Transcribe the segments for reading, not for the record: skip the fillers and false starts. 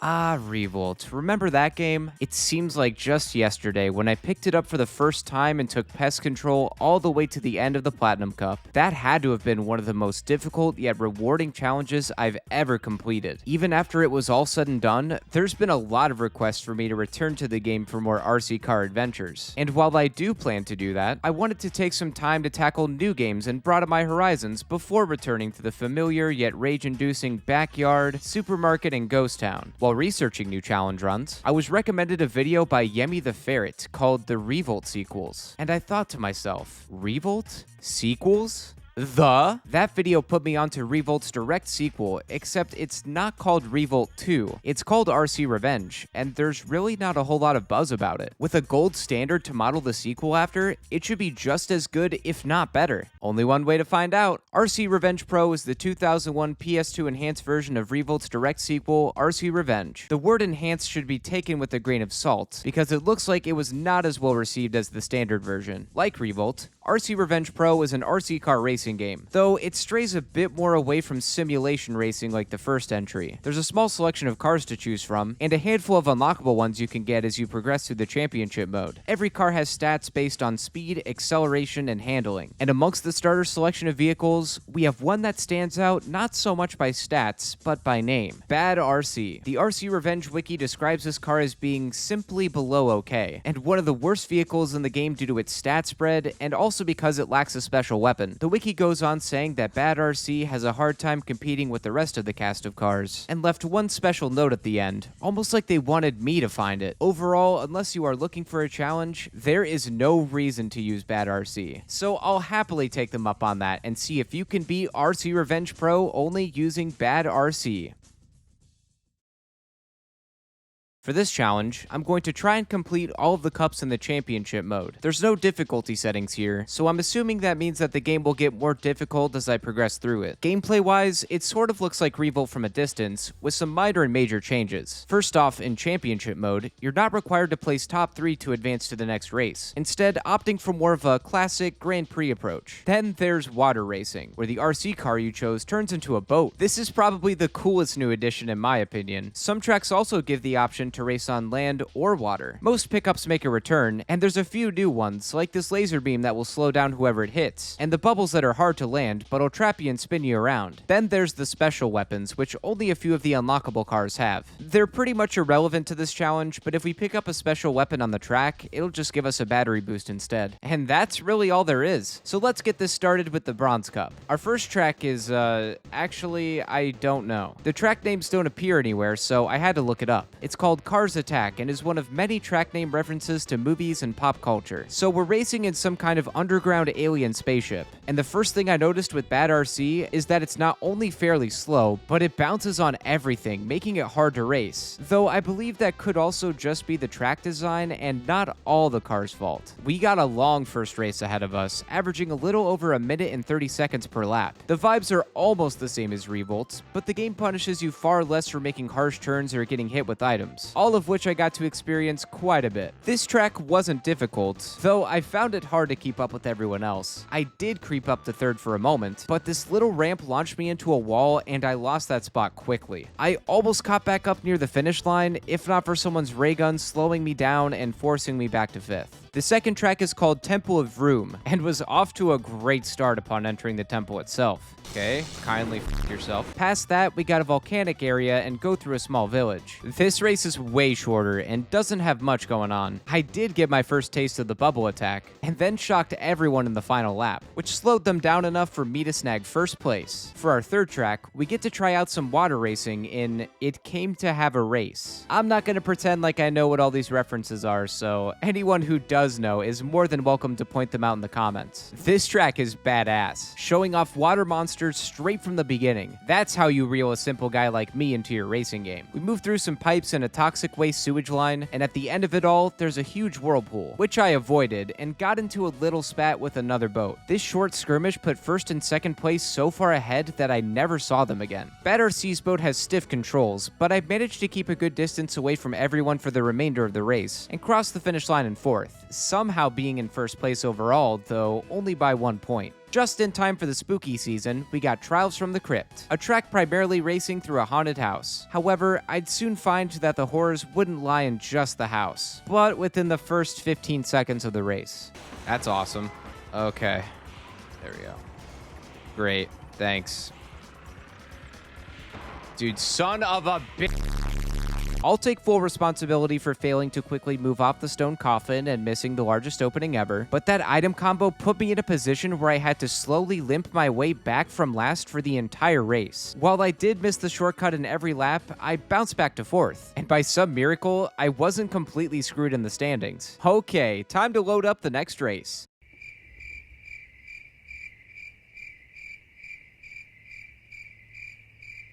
Ah, Revolt. Remember that game? It seems like just yesterday when I picked it up for the first time and took pest control all the way to the end of the Platinum Cup. That had to have been one of the most difficult yet rewarding challenges I've ever completed. Even after it was all said and done, there's been a lot of requests for me to return to the game for more RC car adventures. And while I do plan to do that, I wanted to take some time to tackle new games and broaden my horizons before returning to the familiar yet rage-inducing backyard, supermarket, and ghost town. While researching new challenge runs, I was recommended a video by Yemi the Ferret called the Revolt sequels, and I thought to myself, Revolt? Sequels? That video put me onto Revolt's direct sequel, except it's not called Revolt 2. It's called RC Revenge, and there's really not a whole lot of buzz about it. With a gold standard to model the sequel after, it should be just as good, if not better. Only one way to find out. RC Revenge Pro is the 2001 PS2 enhanced version of Revolt's direct sequel, RC Revenge. The word enhanced should be taken with a grain of salt, because it looks like it was not as well received as the standard version. Like Revolt, RC Revenge Pro is an RC car racing game, though it strays a bit more away from simulation racing like the first entry. There's a small selection of cars to choose from, and a handful of unlockable ones you can get as you progress through the championship mode. Every car has stats based on speed, acceleration, and handling. And amongst the starter selection of vehicles, we have one that stands out not so much by stats, but by name. Bad RC. The RC Revenge wiki describes this car as being simply below okay, and one of the worst vehicles in the game due to its stat spread, and also because it lacks a special weapon. The wiki goes on saying that Bad RC has a hard time competing with the rest of the cast of cars, and left one special note at the end, almost like they wanted me to find it. Overall, unless you are looking for a challenge, there is no reason to use Bad RC. So I'll happily take them up on that and see if you can beat RC Revenge Pro only using Bad RC. For this challenge, I'm going to try and complete all of the cups in the championship mode. There's no difficulty settings here, so I'm assuming that means that the game will get more difficult as I progress through it. Gameplay-wise, it sort of looks like Revolt from a distance, with some minor and major changes. First off, in championship mode, you're not required to place top 3 to advance to the next race, instead opting for more of a classic Grand Prix approach. Then there's water racing, where the RC car you chose turns into a boat. This is probably the coolest new addition in my opinion. Some tracks also give the option to race on land or water. Most pickups make a return, and there's a few new ones, like this laser beam that will slow down whoever it hits, and the bubbles that are hard to land, but will trap you and spin you around. Then there's the special weapons, which only a few of the unlockable cars have. They're pretty much irrelevant to this challenge, but if we pick up a special weapon on the track, it'll just give us a battery boost instead. And that's really all there is. So let's get this started with the Bronze Cup. Our first track is, actually, I don't know. The track names don't appear anywhere, so I had to look it up. It's called Cars Attack and is one of many track name references to movies and pop culture. So we're racing in some kind of underground alien spaceship. And the first thing I noticed with Bad RC is that it's not only fairly slow, but it bounces on everything, making it hard to race. Though I believe that could also just be the track design and not all the car's fault. We got a long first race ahead of us, averaging a little over a minute and 30 seconds per lap. The vibes are almost the same as Revolt, but the game punishes you far less for making harsh turns or getting hit with items, all of which I got to experience quite a bit. This track wasn't difficult, though I found it hard to keep up with everyone else. I did creep up to third for a moment, but this little ramp launched me into a wall and I lost that spot quickly. I almost caught back up near the finish line, if not for someone's ray gun slowing me down and forcing me back to fifth. The second track is called Temple of Vroom, and was off to a great start upon entering the temple itself. Okay, kindly f yourself. Past that, we got a volcanic area and go through a small village. This race is way shorter and doesn't have much going on. I did get my first taste of the bubble attack, and then shocked everyone in the final lap, which slowed them down enough for me to snag first place. For our third track, we get to try out some water racing in It Came to Have a Race. I'm not gonna pretend like I know what all these references are, so anyone who does know is more than welcome to point them out in the comments. This track is badass, showing off water monsters straight from the beginning. That's how you reel a simple guy like me into your racing game. We move through some pipes and a toxic waste sewage line, and at the end of it all, there's a huge whirlpool, which I avoided and got into a little spat with another boat. This short skirmish put first and second place so far ahead that I never saw them again. Bad RC's boat has stiff controls, but I managed to keep a good distance away from everyone for the remainder of the race, and cross the finish line in fourth. somehow being in first place overall, though only by 1 point. Just in time for the spooky season, we got Trials from the Crypt, a track primarily racing through a haunted house. However, I'd soon find that the horrors wouldn't lie in just the house, but within the first 15 seconds of the race. That's awesome. Okay. There we go. Great. Thanks. Dude, son of a bitch. I'll take full responsibility for failing to quickly move off the stone coffin and missing the largest opening ever, but that item combo put me in a position where I had to slowly limp my way back from last for the entire race. While I did miss the shortcut in every lap, I bounced back to 4th, and by some miracle, I wasn't completely screwed in the standings. Okay, time to load up the next race.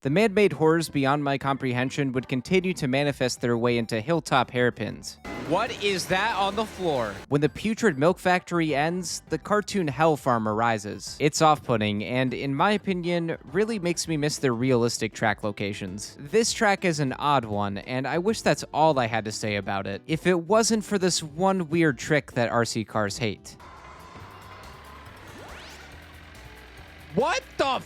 The man-made horrors beyond my comprehension would continue to manifest their way into hilltop hairpins. What is that on the floor? When the putrid milk factory ends, the cartoon hell farm arises. It's off-putting, and in my opinion, really makes me miss their realistic track locations. This track is an odd one, and I wish that's all I had to say about it, if it wasn't for this one weird trick that RC cars hate. What the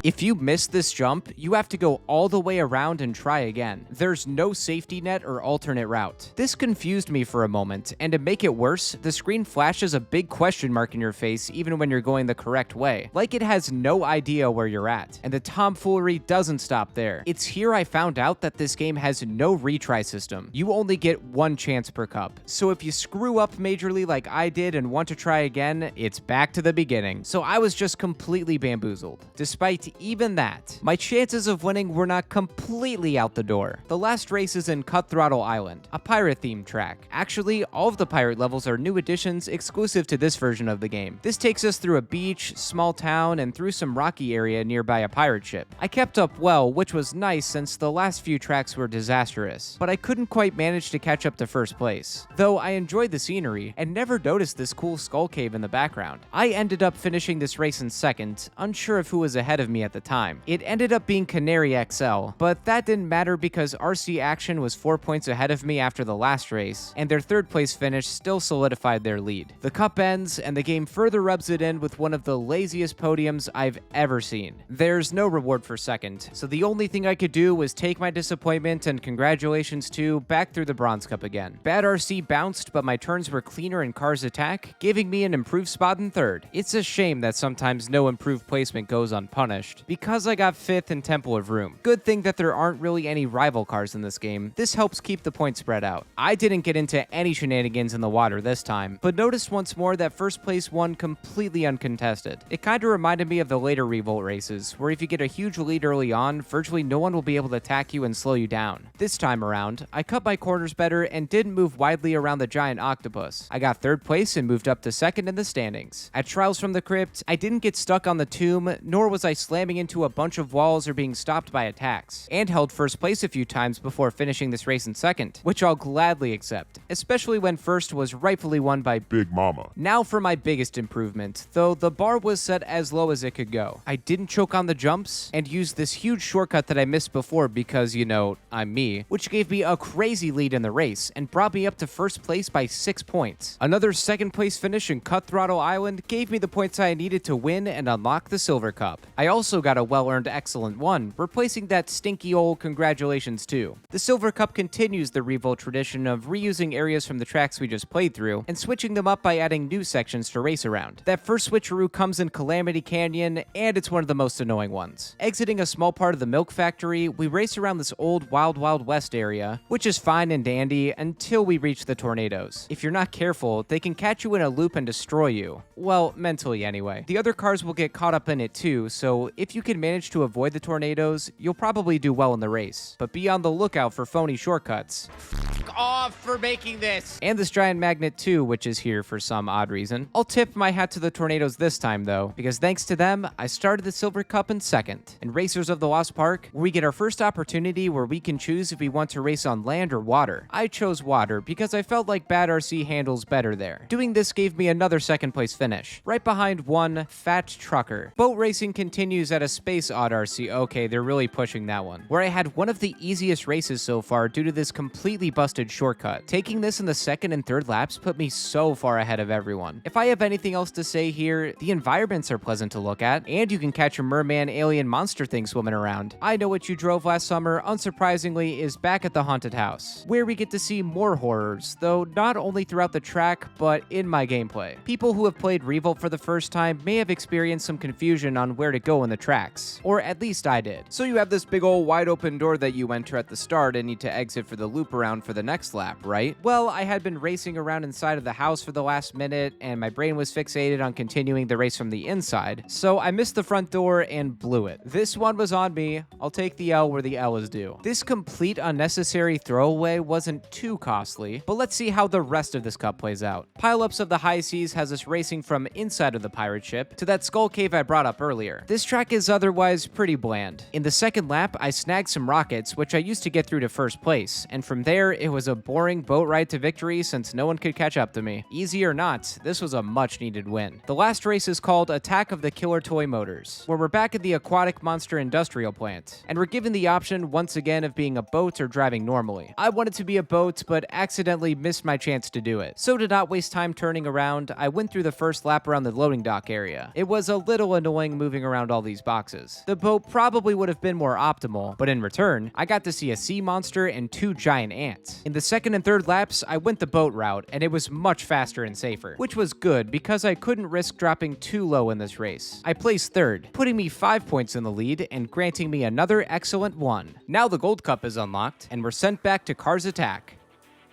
If you miss this jump, you have to go all the way around and try again. There's no safety net or alternate route. This confused me for a moment, and to make it worse, the screen flashes a big question mark in your face even when you're going the correct way, like it has no idea where you're at. And the tomfoolery doesn't stop there. It's here I found out that this game has no retry system. You only get 1 chance per cup. So if you screw up majorly like I did and want to try again, it's back to the beginning. So I was just completely bamboozled. Despite even that, my chances of winning were not completely out the door. The last race is in Cut Throttle Island, a pirate-themed track. Actually, all of the pirate levels are new additions exclusive to this version of the game. This takes us through a beach, small town, and through some rocky area nearby a pirate ship. I kept up well, which was nice since the last few tracks were disastrous, but I couldn't quite manage to catch up to first place. Though I enjoyed the scenery and never noticed this cool skull cave in the background. I ended up finishing this race in second, unsure of who was ahead of me at the time. It ended up being Canary XL, but that didn't matter because RC Action was 4 points ahead of me after the last race, and their 3rd place finish still solidified their lead. The cup ends, and the game further rubs it in with one of the laziest podiums I've ever seen. There's no reward for second, so the only thing I could do was take my disappointment and congratulations to back through the Bronze Cup again. Bad RC bounced, but my turns were cleaner in Car's attack, giving me an improved spot in 3rd. It's a shame that sometimes no improved placement goes unpunished, because I got 5th in Temple of Room. Good thing that there aren't really any rival cars in this game. This helps keep the points spread out. I didn't get into any shenanigans in the water this time, but noticed once more that first place won completely uncontested. It kinda reminded me of the later Revolt races, where if you get a huge lead early on, virtually no one will be able to attack you and slow you down. This time around, I cut my corners better and didn't move widely around the giant octopus. I got 3rd place and moved up to 2nd in the standings. At Trials from the Crypt, I didn't get stuck on the tomb, nor was I slamming into a bunch of walls or being stopped by attacks, and held first place a few times before finishing this race in 2nd, which I'll gladly accept, especially when first was rightfully won by Big Mama. Now for my biggest improvement, though the bar was set as low as it could go. I didn't choke on the jumps, and used this huge shortcut that I missed before because, you know, I'm me, which gave me a crazy lead in the race, and brought me up to first place by 6 points. Another 2nd place finish in Cut Throttle Island gave me the points I needed to win and unlock the Silver Cup. I also got a well-earned excellent 1, replacing that stinky old congratulations too. The Silver Cup continues the Revolt tradition of reusing areas from the tracks we just played through, and switching them up by adding new sections to race around. That first switcheroo comes in Calamity Canyon, and it's one of the most annoying ones. Exiting a small part of the milk factory, we race around this old Wild Wild West area, which is fine and dandy until we reach the tornadoes. If you're not careful, they can catch you in a loop and destroy you. Well, mentally anyway. The other cars will get caught up in it too, so if you can manage to avoid the tornadoes, you'll probably do well in the race. But be on the lookout for phony shortcuts. F off for making this! And this giant magnet too, which is here for some odd reason. I'll tip my hat to the tornadoes this time though, because thanks to them, I started the Silver Cup in 2nd. In Racers of the Lost Park, we get our first opportunity where we can choose if we want to race on land or water. I chose water because I felt like Bad RC handles better there. Doing this gave me another 2nd place finish, right behind one fat trucker. Boat racing continues at a Space Odd RC. Okay, they're really pushing that one. Where I had one of the easiest races so far due to this completely busted busted shortcut. Taking this in the second and third laps put me so far ahead of everyone. If I have anything else to say here, the environments are pleasant to look at, and you can catch a merman alien monster thing swimming around. I Know What You Drove last summer, unsurprisingly, is back at the haunted house, where we get to see more horrors, though not only throughout the track, but in my gameplay. People who have played Revolt for the first time may have experienced some confusion on where to go in the tracks, or at least I did. So you have this big old wide open door that you enter at the start and need to exit for the loop around for the next lap, right? Well, I had been racing around inside of the house for the last minute, and my brain was fixated on continuing the race from the inside, so I missed the front door and blew it. This one was on me. I'll take the L where the L is due. This complete unnecessary throwaway wasn't too costly, but let's see how the rest of this cup plays out. Pileups of the high seas has us racing from inside of the pirate ship to that skull cave I brought up earlier. This track is otherwise pretty bland. In the second lap, I snagged some rockets, which I used to get through to first place, and from there, it was a boring boat ride to victory since no one could catch up to me. Easy or not, this was a much needed win. The last race is called Attack of the Killer Toy Motors, where we're back at the Aquatic Monster Industrial Plant, and we're given the option once again of being a boat or driving normally. I wanted to be a boat, but accidentally missed my chance to do it. So to not waste time turning around, I went through the first lap around the loading dock area. It was a little annoying moving around all these boxes. The boat probably would have been more optimal, but in return, I got to see a sea monster and 2 giant ants. In the second and third laps, I went the boat route, and it was much faster and safer, which was good because I couldn't risk dropping too low in this race. I placed third, putting me 5 points in the lead and granting me another excellent one. Now the Gold Cup is unlocked, and we're sent back to Cars Attack.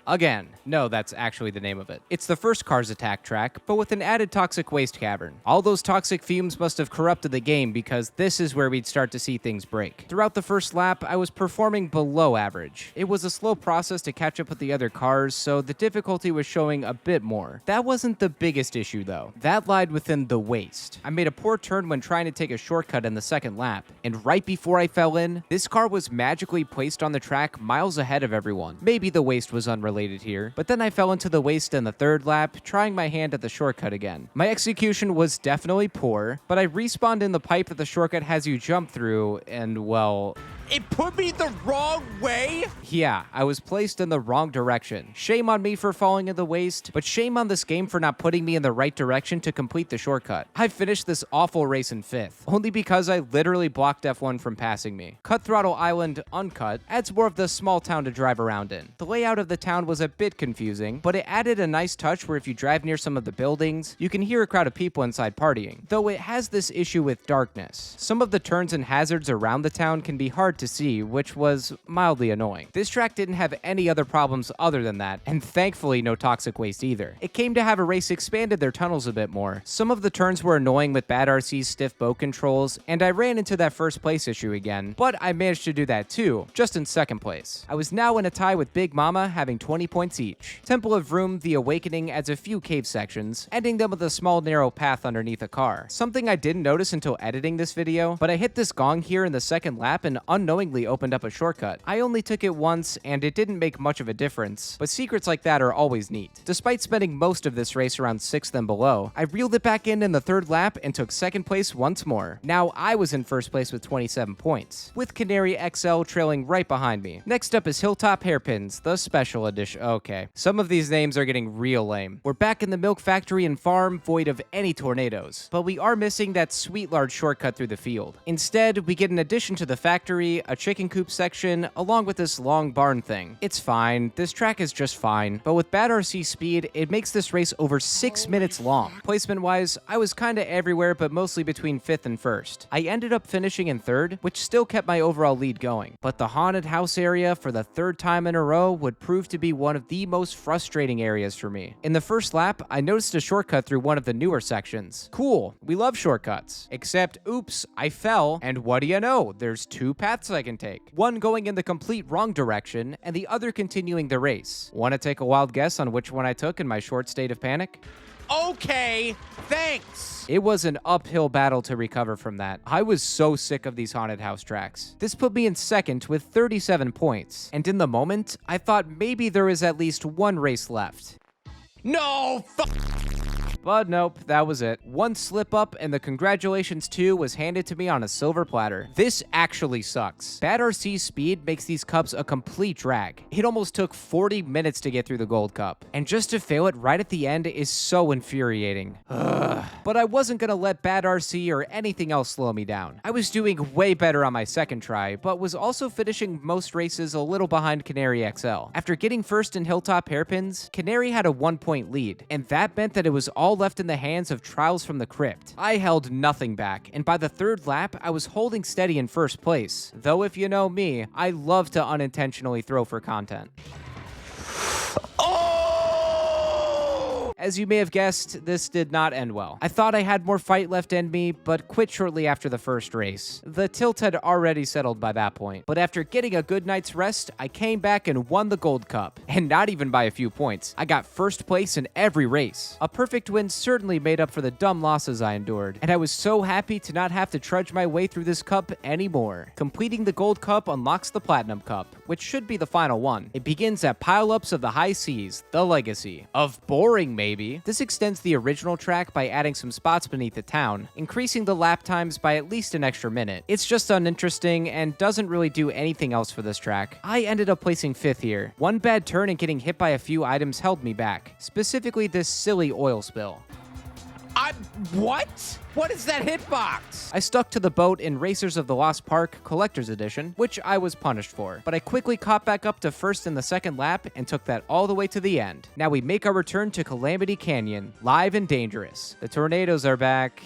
Again. No, that's actually the name of it. It's the first Cars Attack track, but with an added toxic waste cavern. All those toxic fumes must have corrupted the game because this is where we'd start to see things break. Throughout the first lap, I was performing below average. It was a slow process to catch up with the other cars, so the difficulty was showing a bit more. That wasn't the biggest issue though. That lied within the waste. I made a poor turn when trying to take a shortcut in the second lap, and right before I fell in, this car was magically placed on the track miles ahead of everyone. Maybe the waste was unrelated here, but then I fell into the waste in the third lap, trying my hand at the shortcut again. My execution was definitely poor, but I respawned in the pipe that the shortcut has you jump through, and well... It put me the wrong way? Yeah, I was placed in the wrong direction. Shame on me for falling in the waste, but shame on this game for not putting me in the right direction to complete the shortcut. I finished this awful race in 5th, only because I literally blocked F1 from passing me. Cut Throttle Island Uncut adds more of the small town to drive around in. The layout of the town was a bit confusing, but it added a nice touch where if you drive near some of the buildings, you can hear a crowd of people inside partying, though it has this issue with darkness. Some of the turns and hazards around the town can be hard to see, which was mildly annoying. This track didn't have any other problems other than that, and thankfully no toxic waste either. It came to have a race expanded their tunnels a bit more. Some of the turns were annoying with bad RC's stiff boat controls, and I ran into that first place issue again, but I managed to do that too, just in second place. I was now in a tie with Big Mama, having 20 points each. Temple of Room, The Awakening adds a few cave sections, ending them with a small narrow path underneath a car. Something I didn't notice until editing this video, but I hit this gong here in the second lap and unknowingly opened up a shortcut. I only took it once, and it didn't make much of a difference, but secrets like that are always neat. Despite spending most of this race around 6th and below, I reeled it back in the third lap and took second place once more. Now I was in first place with 27 points, with Canary XL trailing right behind me. Next up is Hilltop Hairpins, the special edition. Okay, some of these names are getting real lame. We're back in the milk factory and farm, void of any tornadoes, but we are missing that sweet large shortcut through the field. Instead, we get an addition to the factory, a chicken coop section, along with this long barn thing. It's fine, this track is just fine, but with bad RC speed, it makes this race over 6 minutes long. Placement-wise, I was kinda everywhere, but mostly between 5th and 1st. I ended up finishing in 3rd, which still kept my overall lead going, but the haunted house area for the 3rd time in a row would prove to be one of the most frustrating areas for me. In the first lap, I noticed a shortcut through one of the newer sections. Cool, we love shortcuts. Except, oops, I fell, and what do you know? There's 2 paths I can take. One going in the complete wrong direction, and the other continuing the race. Want to take a wild guess on which one I took in my short state of panic? Okay, thanks! It was an uphill battle to recover from that. I was so sick of these haunted house tracks. This put me in 2nd with 37 points, and in the moment, I thought maybe there is at least one race left. No, But nope, that was it. One slip up and the congratulations 2 was handed to me on a silver platter. This actually sucks. Bad RC's speed makes these cups a complete drag. It almost took 40 minutes to get through the gold cup, and just to fail it right at the end is so infuriating. Ugh. But I wasn't gonna let bad RC or anything else slow me down. I was doing way better on my second try, but was also finishing most races a little behind Canary XL. After getting first in Hilltop hairpins, Canary had a 1-point lead, and that meant that it was all left in the hands of Trials from the Crypt. I held nothing back, and by the third lap, I was holding steady in first place. Though if you know me, I love to unintentionally throw for content. As you may have guessed, this did not end well. I thought I had more fight left in me, but quit shortly after the first race. The tilt had already settled by that point. But after getting a good night's rest, I came back and won the Gold Cup. And not even by a few points. I got first place in every race. A perfect win certainly made up for the dumb losses I endured. And I was so happy to not have to trudge my way through this cup anymore. Completing the Gold Cup unlocks the Platinum Cup, which should be the final one. It begins at Pile-Ups of the High Seas, the legacy of boring maybe. This extends the original track by adding some spots beneath the town, increasing the lap times by at least an extra minute. It's just uninteresting and doesn't really do anything else for this track. I ended up placing 5th here. One bad turn and getting hit by a few items held me back, specifically this silly oil spill. What? What is that hitbox? I stuck to the boat in Racers of the Lost Park Collector's Edition, which I was punished for, but I quickly caught back up to first in the second lap and took that all the way to the end. Now we make our return to Calamity Canyon, live and dangerous. The tornadoes are back.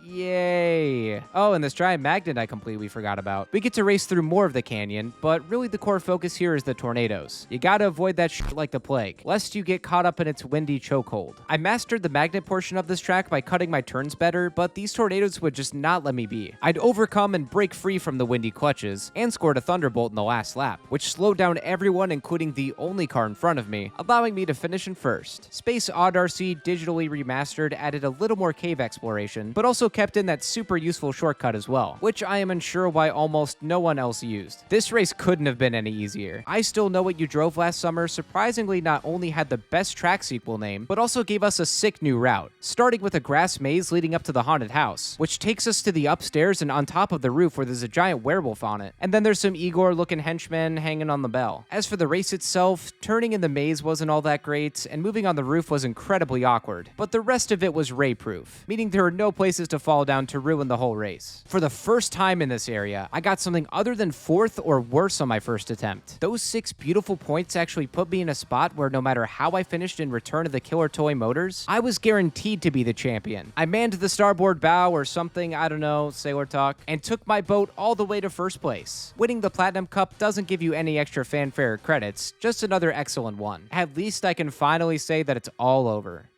Yay. Oh, and this giant magnet I completely forgot about. We get to race through more of the canyon, but really the core focus here is the tornadoes. You gotta avoid that shit like the plague, lest you get caught up in its windy chokehold. I mastered the magnet portion of this track by cutting my turns better, but these tornadoes would just not let me be. I'd overcome and break free from the windy clutches, and scored a thunderbolt in the last lap, which slowed down everyone including the only car in front of me, allowing me to finish in first. Space Odd RC digitally remastered added a little more cave exploration, but also kept in that super useful shortcut as well, which I am unsure why almost no one else used. This race couldn't have been any easier. I Still Know What You Drove last summer surprisingly not only had the best track sequel name, but also gave us a sick new route, starting with a grass maze leading up to the haunted house, which takes us to the upstairs and on top of the roof where there's a giant werewolf on it, and then there's some Igor-looking henchmen hanging on the bell. As for the race itself, turning in the maze wasn't all that great, and moving on the roof was incredibly awkward, but the rest of it was ray-proof, meaning there are no places to fall down to ruin the whole race. For the first time in this area, I got something other than 4th or worse on my first attempt. Those 6 beautiful points actually put me in a spot where no matter how I finished in Return of the Killer Toy Motors, I was guaranteed to be the champion. I manned the starboard bow or something, I don't know, sailor talk, and took my boat all the way to first place. Winning the Platinum Cup doesn't give you any extra fanfare or credits, just another excellent one. At least I can finally say that it's all over.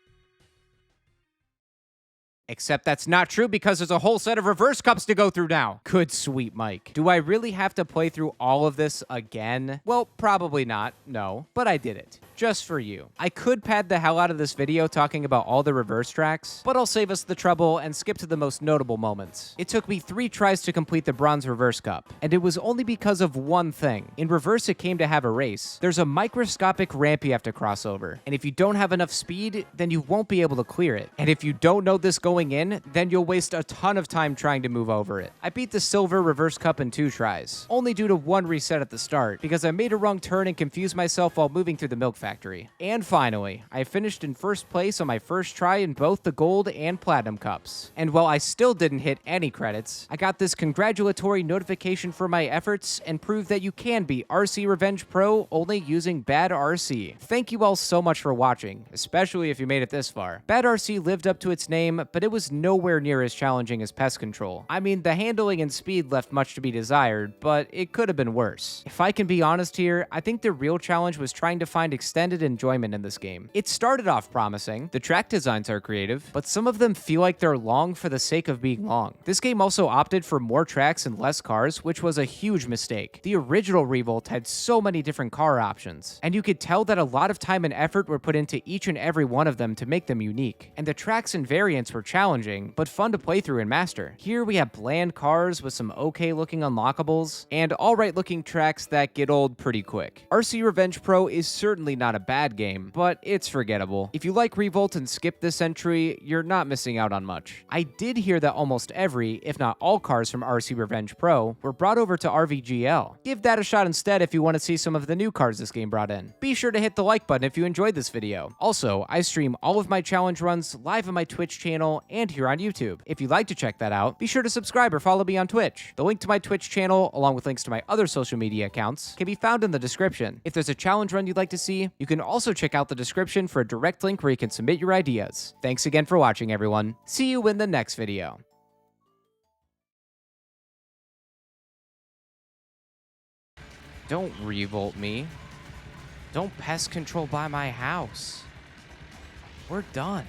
Except that's not true because there's a whole set of reverse cups to go through now. Good sweet Mike. Do I really have to play through all of this again? Well, probably not, no, but I did it. Just for you. I could pad the hell out of this video talking about all the reverse tracks, but I'll save us the trouble and skip to the most notable moments. It took me 3 tries to complete the Bronze Reverse Cup, and it was only because of one thing. In reverse, it came to have a race. There's a microscopic ramp you have to cross over, and if you don't have enough speed, then you won't be able to clear it. And if you don't know this going in, then you'll waste a ton of time trying to move over it. I beat the Silver Reverse Cup in 2 tries, only due to 1 reset at the start, because I made a wrong turn and confused myself while moving through the milk factory. And finally, I finished in first place on my first try in both the Gold and Platinum Cups. And while I still didn't hit any credits, I got this congratulatory notification for my efforts and proved that you can be RC Revenge Pro only using Bad RC. Thank you all so much for watching, especially if you made it this far. Bad RC lived up to its name, but it was nowhere near as challenging as Pest Control. I mean, the handling and speed left much to be desired, but it could have been worse. If I can be honest here, I think the real challenge was trying to find extended enjoyment in this game. It started off promising, the track designs are creative, but some of them feel like they're long for the sake of being long. This game also opted for more tracks and less cars, which was a huge mistake. The original Revolt had so many different car options, and you could tell that a lot of time and effort were put into each and every one of them to make them unique, and the tracks and variants were challenging. challenging, but fun to play through and master. Here we have bland cars with some okay looking unlockables, and alright looking tracks that get old pretty quick. RC Revenge Pro is certainly not a bad game, but it's forgettable. If you like Revolt and skip this entry, you're not missing out on much. I did hear that almost every, if not all cars from RC Revenge Pro were brought over to RVGL. Give that a shot instead if you want to see some of the new cars this game brought in. Be sure to hit the like button if you enjoyed this video. Also, I stream all of my challenge runs live on my Twitch channel and here on YouTube. If you'd like to check that out, be sure to subscribe or follow me on Twitch. The link to my Twitch channel, along with links to my other social media accounts, can be found in the description. If there's a challenge run you'd like to see, you can also check out the description for a direct link where you can submit your ideas. Thanks again for watching, everyone. See you in the next video. Don't revolt me. Don't pest control by my house. We're done.